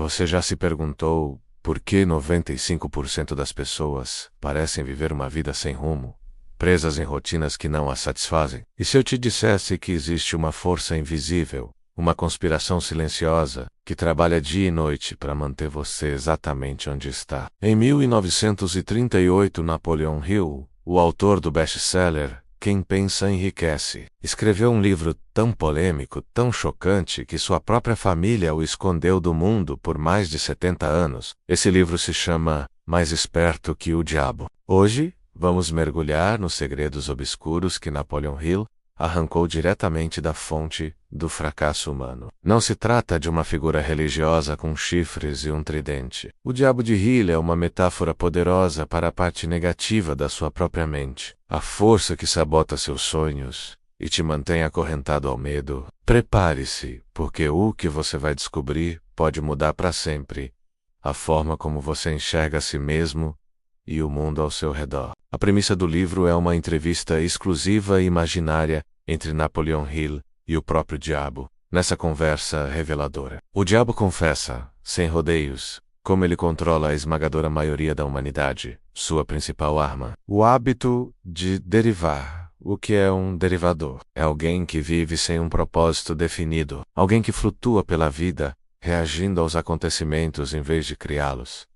Você já se perguntou por que 95% das pessoas parecem viver uma vida sem rumo, presas em rotinas que não as satisfazem? E se eu te dissesse que existe uma força invisível, uma conspiração silenciosa, que trabalha dia e noite para manter você exatamente onde está? Em 1938, Napoleon Hill, o autor do best-seller Quem Pensa Enriquece, escreveu um livro tão polêmico, tão chocante, que sua própria família o escondeu do mundo por mais de 70 anos. Esse livro se chama Mais Esperto que o Diabo. Hoje, vamos mergulhar nos segredos obscuros que Napoleon Hill arrancou diretamente da fonte do fracasso humano. Não se trata de uma figura religiosa com chifres e um tridente. O diabo de Hill é uma metáfora poderosa para a parte negativa da sua própria mente, a força que sabota seus sonhos e te mantém acorrentado ao medo. Prepare-se, porque o que você vai descobrir pode mudar para sempre a forma como você enxerga a si mesmo e o mundo ao seu redor. A premissa do livro é uma entrevista exclusiva e imaginária entre Napoleon Hill e o próprio diabo. Nessa conversa reveladora, o diabo confessa, sem rodeios, como ele controla a esmagadora maioria da humanidade, sua principal arma: o hábito de derivar. O que é um derivador? É alguém que vive sem um propósito definido, alguém que flutua pela vida, reagindo aos acontecimentos em vez de criá-los.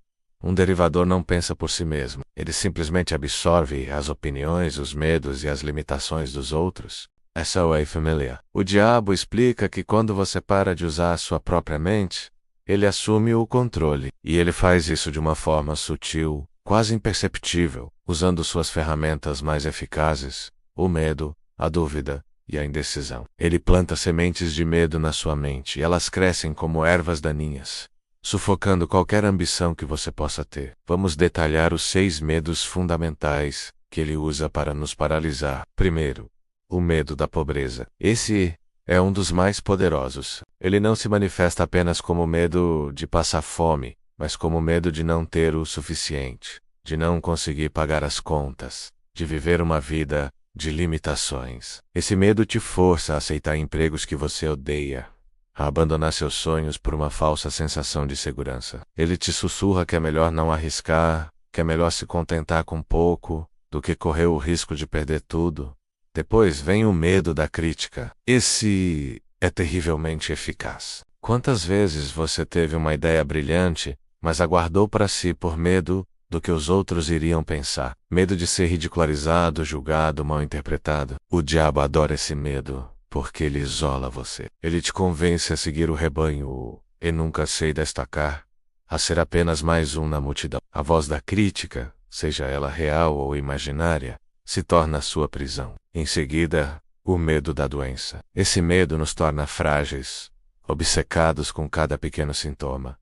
Um derivador não pensa por si mesmo, ele simplesmente absorve as opiniões, os medos e as limitações dos outros. Essa é a família. O diabo explica que quando você para de usar a sua própria mente, ele assume o controle, e ele faz isso de uma forma sutil, quase imperceptível, usando suas ferramentas mais eficazes: o medo, a dúvida e a indecisão. Ele planta sementes de medo na sua mente, e elas crescem como ervas daninhas, sufocando qualquer ambição que você possa ter. Vamos detalhar os 6 medos fundamentais que ele usa para nos paralisar. Primeiro, o medo da pobreza. Esse é um dos mais poderosos. Ele não se manifesta apenas como medo de passar fome, mas como medo de não ter o suficiente, de não conseguir pagar as contas, de viver uma vida de limitações. Esse medo te força a aceitar empregos que você odeia, a abandonar seus sonhos por uma falsa sensação de segurança. Ele te sussurra que é melhor não arriscar, que é melhor se contentar com pouco, do que correr o risco de perder tudo. Depois vem o medo da crítica. Esse é terrivelmente eficaz. Quantas vezes você teve uma ideia brilhante, mas a guardou para si por medo do que os outros iriam pensar? Medo de ser ridicularizado, julgado, mal interpretado. O diabo adora esse medo, porque ele isola você. Ele te convence a seguir o rebanho, e nunca sei destacar, a ser apenas mais um na multidão. A voz da crítica, seja ela real ou imaginária, se torna a sua prisão. Em seguida, o medo da doença. Esse medo nos torna frágeis, obcecados com cada pequeno sintoma,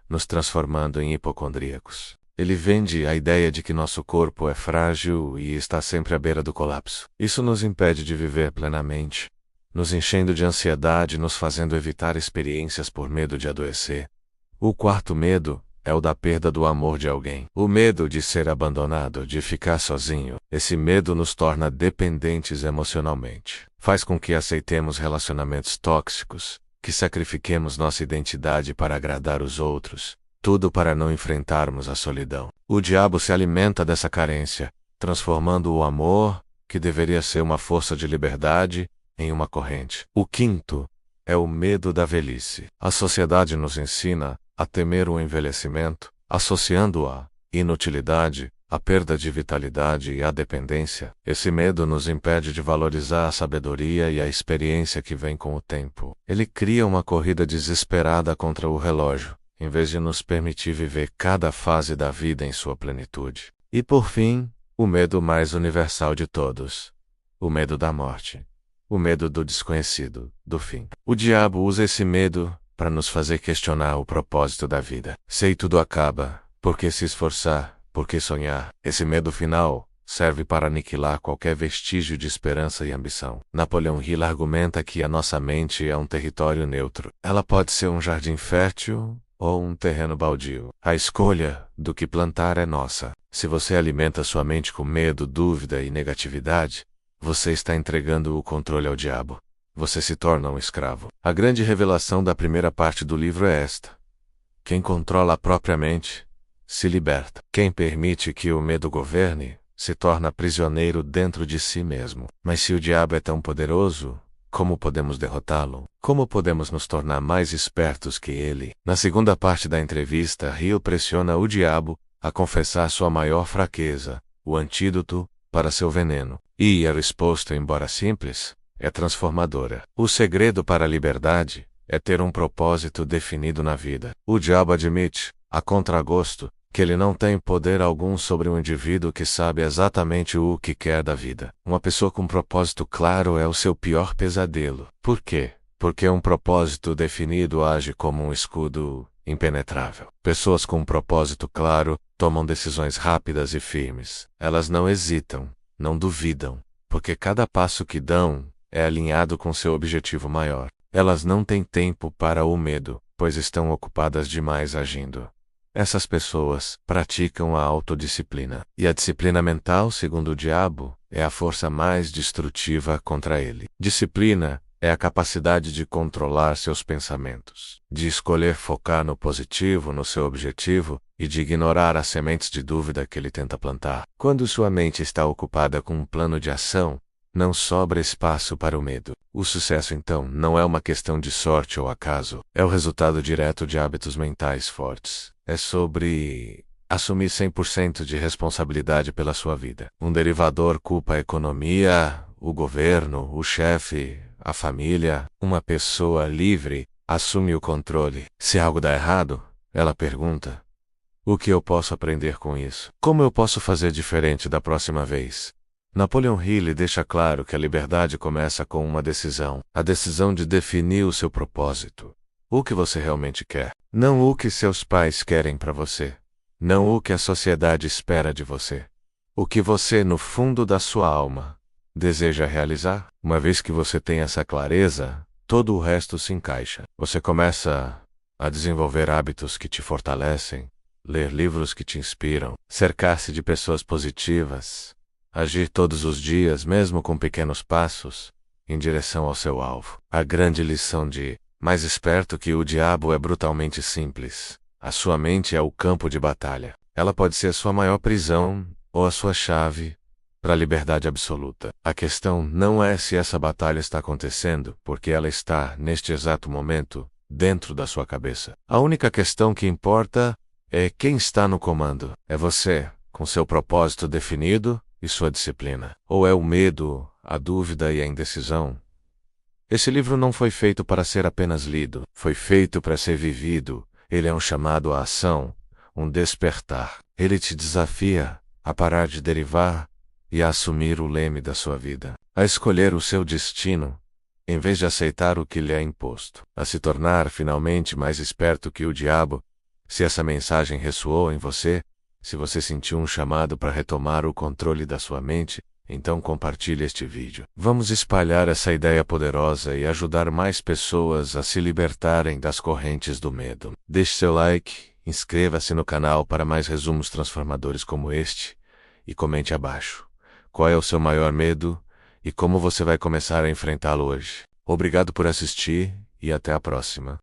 nos transformando em hipocondríacos. Ele vende a ideia de que nosso corpo é frágil e está sempre à beira do colapso. Isso nos impede de viver plenamente, nos enchendo de ansiedade e nos fazendo evitar experiências por medo de adoecer. O quarto medo é o da perda do amor de alguém. O medo de ser abandonado, de ficar sozinho. Esse medo nos torna dependentes emocionalmente. Faz com que aceitemos relacionamentos tóxicos, que sacrifiquemos nossa identidade para agradar os outros. Tudo para não enfrentarmos a solidão. O diabo se alimenta dessa carência, transformando o amor, que deveria ser uma força de liberdade, em uma corrente. O quinto é o medo da velhice. A sociedade nos ensina a temer o envelhecimento, associando a inutilidade, a perda de vitalidade e a dependência. Esse medo nos impede de valorizar a sabedoria e a experiência que vem com o tempo. Ele cria uma corrida desesperada contra o relógio, em vez de nos permitir viver cada fase da vida em sua plenitude. E por fim, o medo mais universal de todos: o medo da morte. O medo do desconhecido, do fim. O diabo usa esse medo para nos fazer questionar o propósito da vida. Se tudo acaba, por que se esforçar? Por que sonhar? Esse medo final serve para aniquilar qualquer vestígio de esperança e ambição. Napoleon Hill argumenta que a nossa mente é um território neutro. Ela pode ser um jardim fértil ou um terreno baldio. A escolha do que plantar é nossa. Se você alimenta sua mente com medo, dúvida e negatividade, você está entregando o controle ao diabo. Você se torna um escravo. A grande revelação da primeira parte do livro é esta: Quem controla a própria mente se liberta. Quem permite que o medo governe se torna prisioneiro dentro de si mesmo. Mas se o diabo é tão poderoso, como podemos derrotá-lo? Como podemos nos tornar mais espertos que ele? Na segunda parte da entrevista, Hill pressiona o diabo a confessar sua maior fraqueza, o antídoto para seu veneno. E a resposta, embora simples, é transformadora. O segredo para a liberdade é ter um propósito definido na vida. O diabo admite, a contragosto, que ele não tem poder algum sobre um indivíduo que sabe exatamente o que quer da vida. Uma pessoa com propósito claro é o seu pior pesadelo. Por quê? Porque um propósito definido age como um escudo impenetrável. Pessoas com um propósito claro tomam decisões rápidas e firmes. Elas não hesitam, não duvidam, porque cada passo que dão é alinhado com seu objetivo maior. Elas não têm tempo para o medo, pois estão ocupadas demais agindo. Essas pessoas praticam a autodisciplina. E a disciplina mental, segundo o diabo, é a força mais destrutiva contra ele. Disciplina é a capacidade de controlar seus pensamentos, de escolher focar no positivo, no seu objetivo, e de ignorar as sementes de dúvida que ele tenta plantar. Quando sua mente está ocupada com um plano de ação, não sobra espaço para o medo. O sucesso, então, não é uma questão de sorte ou acaso. É o resultado direto de hábitos mentais fortes. É sobre assumir 100% de responsabilidade pela sua vida. Um derivador culpa a economia, o governo, o chefe, a família. Uma pessoa livre assume o controle. Se algo dá errado, ela pergunta: o que eu posso aprender com isso? Como eu posso fazer diferente da próxima vez? Napoleon Hill deixa claro que a liberdade começa com uma decisão. A decisão de definir o seu propósito. O que você realmente quer. Não o que seus pais querem para você. Não o que a sociedade espera de você. O que você, no fundo da sua alma, deseja realizar. Uma vez que você tem essa clareza, todo o resto se encaixa. Você começa a desenvolver hábitos que te fortalecem, ler livros que te inspiram, cercar-se de pessoas positivas, agir todos os dias, mesmo com pequenos passos, em direção ao seu alvo. A grande lição de mais esperto que o diabo é brutalmente simples. A sua mente é o campo de batalha. Ela pode ser a sua maior prisão ou a sua chave para a liberdade absoluta. A questão não é se essa batalha está acontecendo, porque ela está, neste exato momento, dentro da sua cabeça. A única questão que importa é quem está no comando. É você, com seu propósito definido e sua disciplina. Ou é o medo, a dúvida e a indecisão? Esse livro não foi feito para ser apenas lido. Foi feito para ser vivido. Ele é um chamado à ação, um despertar. Ele te desafia a parar de derivar e a assumir o leme da sua vida. A escolher o seu destino, em vez de aceitar o que lhe é imposto. A se tornar finalmente mais esperto que o diabo. Se essa mensagem ressoou em você, se você sentiu um chamado para retomar o controle da sua mente, então compartilhe este vídeo. Vamos espalhar essa ideia poderosa e ajudar mais pessoas a se libertarem das correntes do medo. Deixe seu like, inscreva-se no canal para mais resumos transformadores como este e comente abaixo. Qual é o seu maior medo e como você vai começar a enfrentá-lo hoje? Obrigado por assistir e até a próxima.